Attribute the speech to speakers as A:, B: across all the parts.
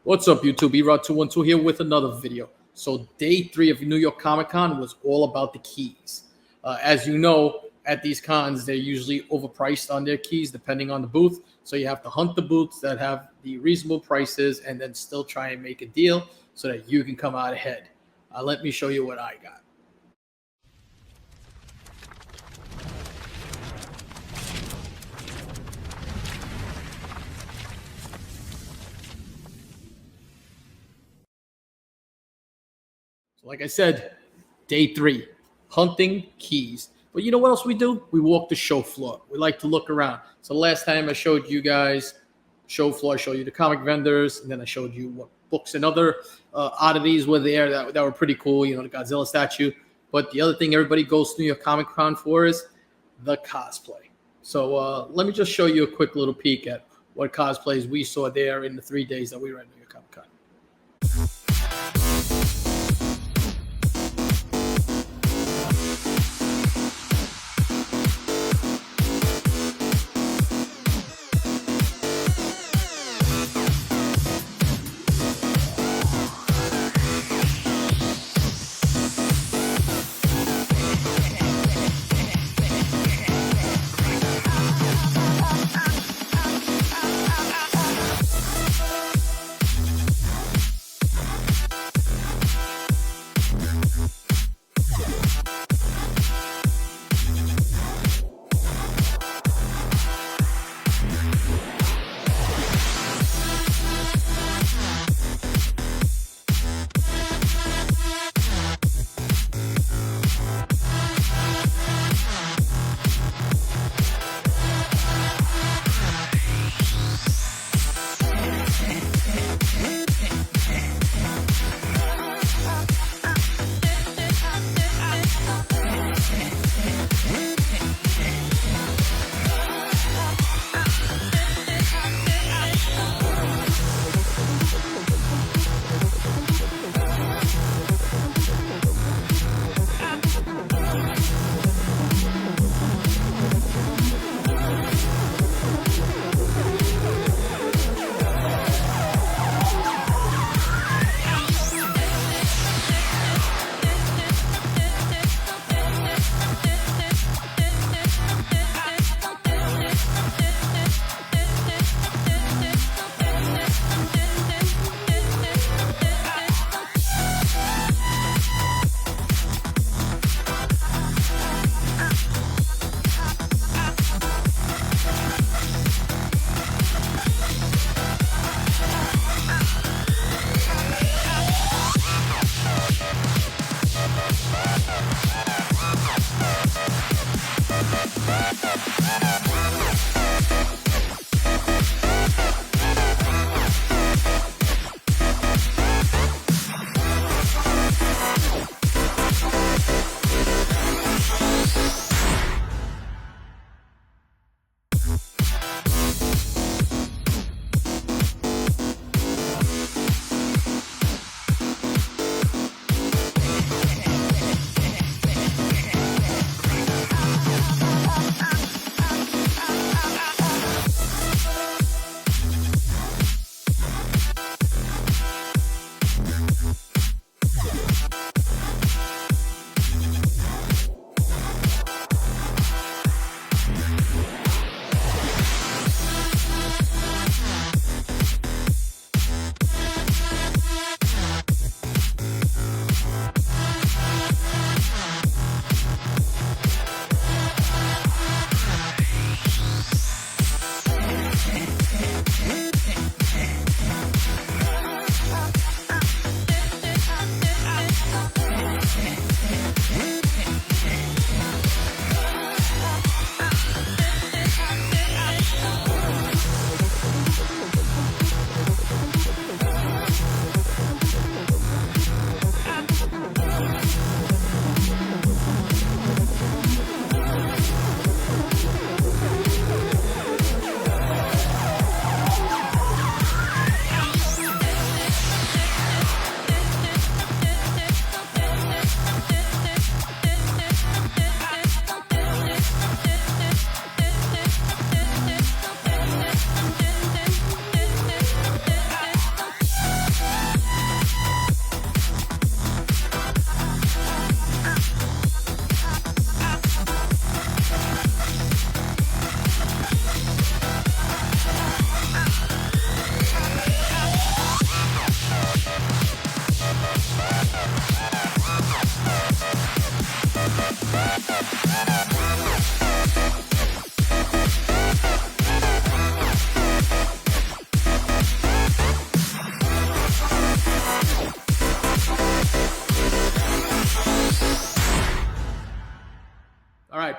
A: What's up, YouTube? Erod212 here with another video. So day 3 of New York Comic Con was all about the keys. As you know, at these cons, they're usually overpriced on their keys depending on the booth. So you have to hunt the booths that have the reasonable prices and then still try and make a deal so that you can come out ahead. Let me show you what I got. Like I said, day 3, hunting keys. But you know what else we do? We walk the show floor. We like to look around. So last time I showed you guys show floor, I showed you the comic vendors, and then I showed you what books and other oddities were there that were pretty cool. You know, the Godzilla statue. But the other thing everybody goes to New York Comic Con for is the cosplay. So let me just show you a quick little peek at what cosplays we saw there in the 3 days that we were at New York Comic Con.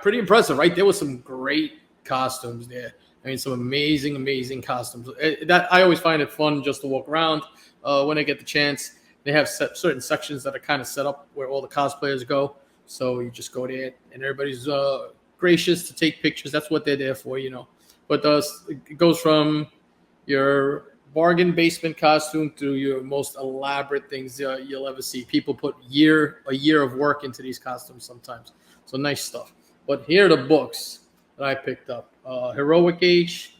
A: pretty impressive, right? There was some great costumes there. I mean, some amazing costumes. That I always find it fun just to walk around when I get the chance. They have certain sections that are kind of set up where all the cosplayers go. So you just go there, and everybody's gracious to take pictures. That's what they're there for, you know. But it goes from your bargain basement costume to your most elaborate things you'll ever see. People put a year of work into these costumes sometimes. So nice stuff. But here are the books that I picked up. Heroic Age,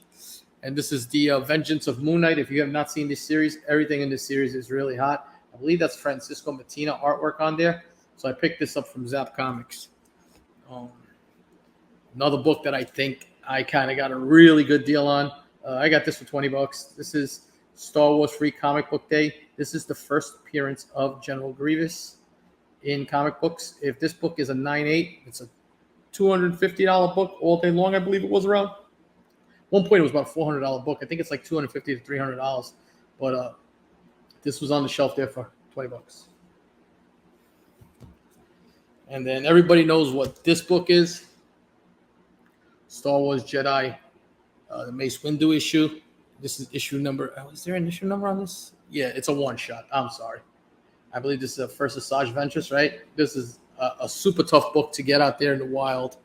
A: and this is the Vengeance of Moon Knight. If you have not seen this series, everything in this series is really hot. I believe that's Francisco Mattina artwork on there. So I picked this up from Zap Comics. Another book that I think I kind of got a really good deal on. I got this for $20. This is Star Wars Free Comic Book Day. This is the first appearance of General Grievous in comic books. If this book is a 9.8, it's a $250 book all day long, I believe it was around. One point it was about a $400 book. I think it's like $250 to $300. But this was on the shelf there for $20. And then everybody knows what this book is. Star Wars Jedi, the Mace Windu issue. This is issue number. Is there an issue number on this? Yeah, it's a one-shot. I'm sorry. I believe this is a First Asajj Ventress, right? This is a super tough book to get out there in the wild.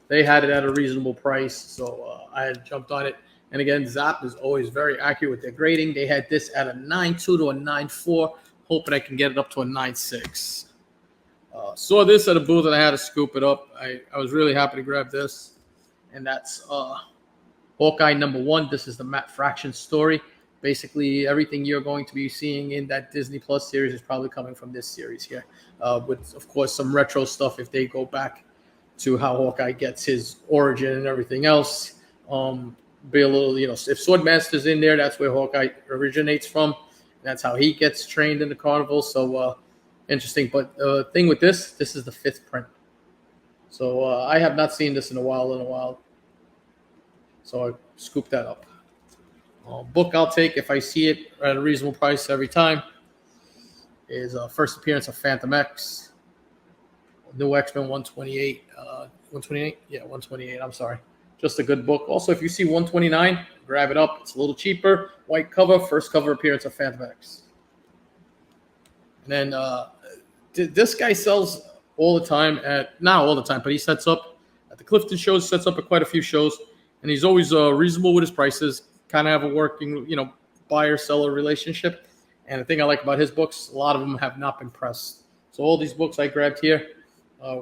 A: They had it at a reasonable price, so I had jumped on it. And again, Zap is always very accurate with their grading. They had this at a 9.2 to a 9.4, hoping I can get it up to a 9.6. Saw this at a booth and I had to scoop it up. I was really happy to grab this. And that's Hawkeye #1. This is the Matt Fraction story. Basically, everything you're going to be seeing in that Disney Plus series is probably coming from this series here. With, of course, some retro stuff if they go back to how Hawkeye gets his origin and everything else. Be a little, if Swordmaster's in there, that's where Hawkeye originates from. That's how he gets trained in the carnival. So, interesting. But the thing with this is the 5th print. So I have not seen this in a while. So I scooped that up. Book I'll take if I see it at a reasonable price every time is first appearance of Phantom X. New X-Men 128. 128? Yeah, 128. I'm sorry. Just a good book. Also, if you see 129, grab it up. It's a little cheaper. White cover, first cover appearance of Phantom X. And then this guy sells all the time not all the time, but he sets up at the Clifton shows, sets up at quite a few shows, and he's always reasonable with his prices, kind of have a working, buyer-seller relationship. And the thing I like about his books, a lot of them have not been pressed. So all these books I grabbed here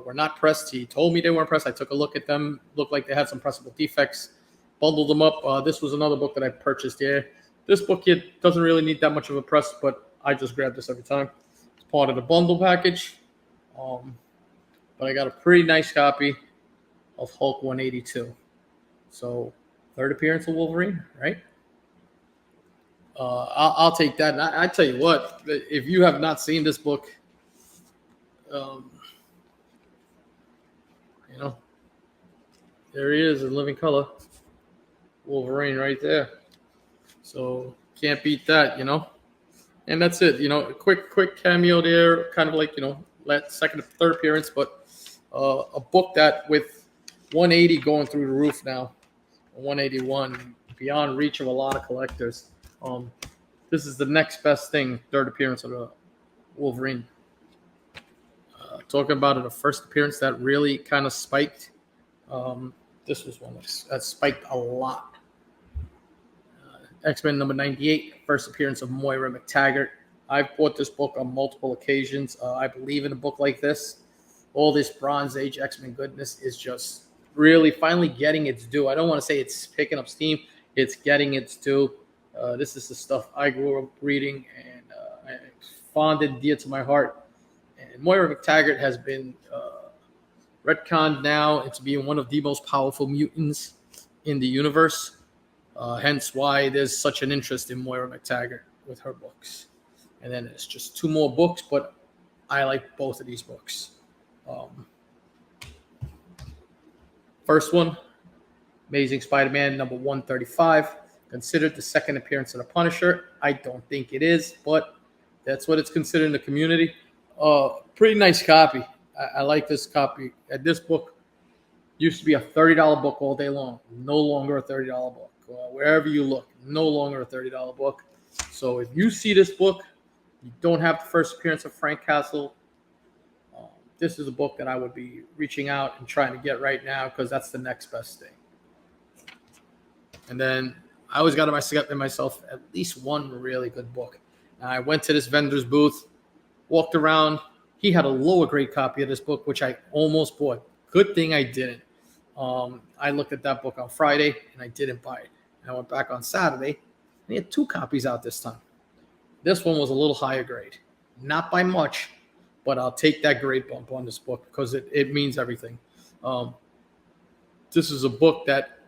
A: were not pressed. He told me they weren't pressed. I took a look at them. Looked like they had some pressable defects. Bundled them up. This was another book that I purchased here. This book here doesn't really need that much of a press, but I just grab this every time. It's part of the bundle package. But I got a pretty nice copy of Hulk 182. So, third appearance of Wolverine, right? I'll take that. And I tell you what, if you have not seen this book, there he is in living color. Wolverine right there. So can't beat that, And that's it, a quick cameo there, kind of like, second or third appearance, but a book that with 180 going through the roof now, 181, beyond reach of a lot of collectors. This is the next best thing, third appearance of the Wolverine. Talking about it, a first appearance that really kind of spiked. This was one that spiked a lot. X-Men number 98, first appearance of Moira McTaggart. I've bought this book on multiple occasions. I believe in a book like this. All this Bronze Age X-Men goodness is just really finally getting its due. I don't want to say it's picking up steam. It's getting its due. This is the stuff I grew up reading and I fond and dear to my heart. And Moira McTaggart has been retconned now into being one of the most powerful mutants in the universe. Hence why there's such an interest in Moira McTaggart with her books. And then it's just 2 more books, but I like both of these books. First one, Amazing Spider-Man number 135. Considered the second appearance of the Punisher. I don't think it is, but that's what it's considered in the community. Pretty nice copy. I like this copy. This book used to be a $30 book all day long. No longer a $30 book. Wherever you look, no longer a $30 book. So if you see this book, you don't have the first appearance of Frank Castle. This is a book that I would be reaching out and trying to get right now because that's the next best thing. And then I always got to get myself at least one really good book. And I went to this vendor's booth, walked around. He had a lower grade copy of this book, which I almost bought. Good thing I didn't. I looked at that book on Friday and I didn't buy it. And I went back on Saturday and he had 2 copies out this time. This one was a little higher grade. Not by much, but I'll take that grade bump on this book because it means everything. This is a book that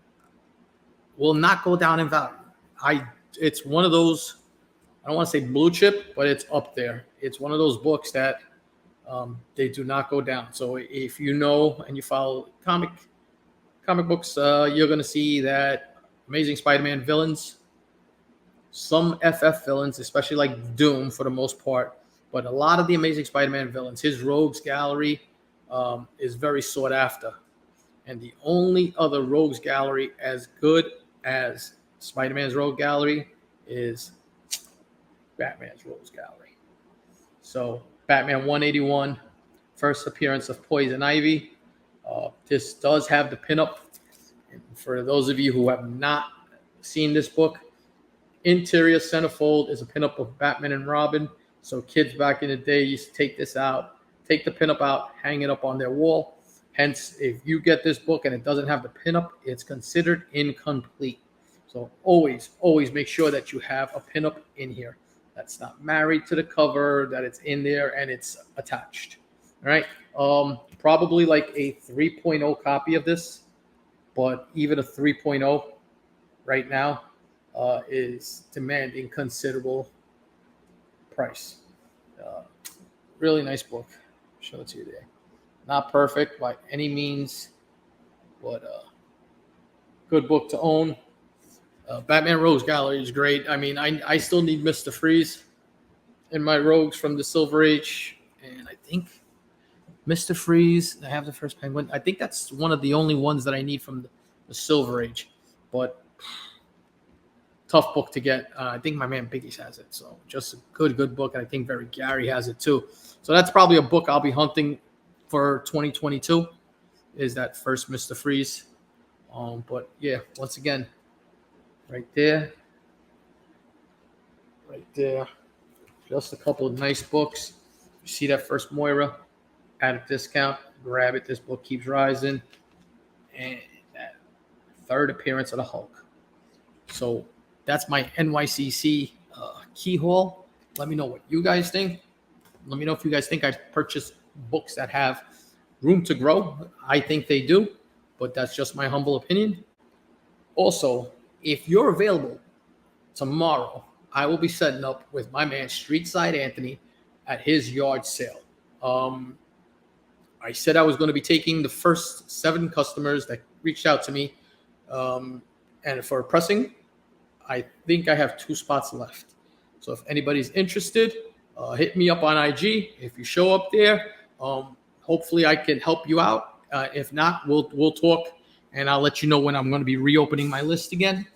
A: will not go down in value. It's one of those, I don't want to say blue chip, but it's up there. It's one of those books that they do not go down. So if you know and you follow comic books, you're going to see that Amazing Spider-Man villains, some FF villains, especially like Doom for the most part, but a lot of the Amazing Spider-Man villains, his rogues gallery is very sought after. And the only other rogues gallery as good as Spider-Man's rogue gallery is Batman's rogues gallery. So Batman 181, first appearance of Poison Ivy. This does have the pinup. And for those of you who have not seen this book, interior centerfold is a pinup of Batman and Robin. So kids back in the day used to take this out, take the pinup out, hang it up on their wall. Hence, if you get this book and it doesn't have the pinup, it's considered incomplete. So always make sure that you have a pinup in here that's not married to the cover, that it's in there and it's attached. All right. Probably like a 3.0 copy of this, but even a 3.0 right now is demanding considerable price. Really nice book. Show it to you there. Not perfect by any means, but good book to own. Batman Rogues Gallery is great. I mean, I still need Mr. Freeze in my Rogues from the Silver Age, and I think Mr. Freeze, I have the first Penguin. I think that's one of the only ones that I need from the Silver Age, but tough book to get. I think my man Biggies has it, so just a good book, and I think Very Gary has it too. So that's probably a book I'll be hunting for 2022 is that first Mr. Freeze. But yeah, once again, right there, just a couple of nice books. You see that first Moira at a discount, grab it. This book keeps rising. And that third appearance of the Hulk. So that's my NYCC key haul. Let me know what you guys think. Let me know if you guys think I purchased books that have room to grow. I think they do, but that's just my humble opinion. Also, if you're available tomorrow, I will be setting up with my man Streetside Anthony at his yard sale. I said I was going to be taking the first 7 customers that reached out to me, and for pressing, I think I have 2 spots left. So if anybody's interested, hit me up on IG. If you show up there, hopefully I can help you out. If not, we'll talk, and I'll let you know when I'm going to be reopening my list again.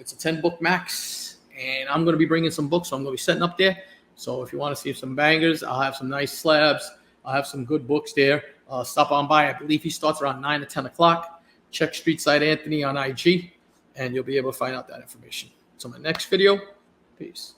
A: It's a 10-book max, and I'm going to be bringing some books, so I'm going to be setting up there. So if you want to see some bangers, I'll have some nice slabs. I'll have some good books there. Stop on by. I believe he starts around 9 to 10 o'clock. Check Streetside Anthony on IG, and you'll be able to find out that information. So my next video, peace.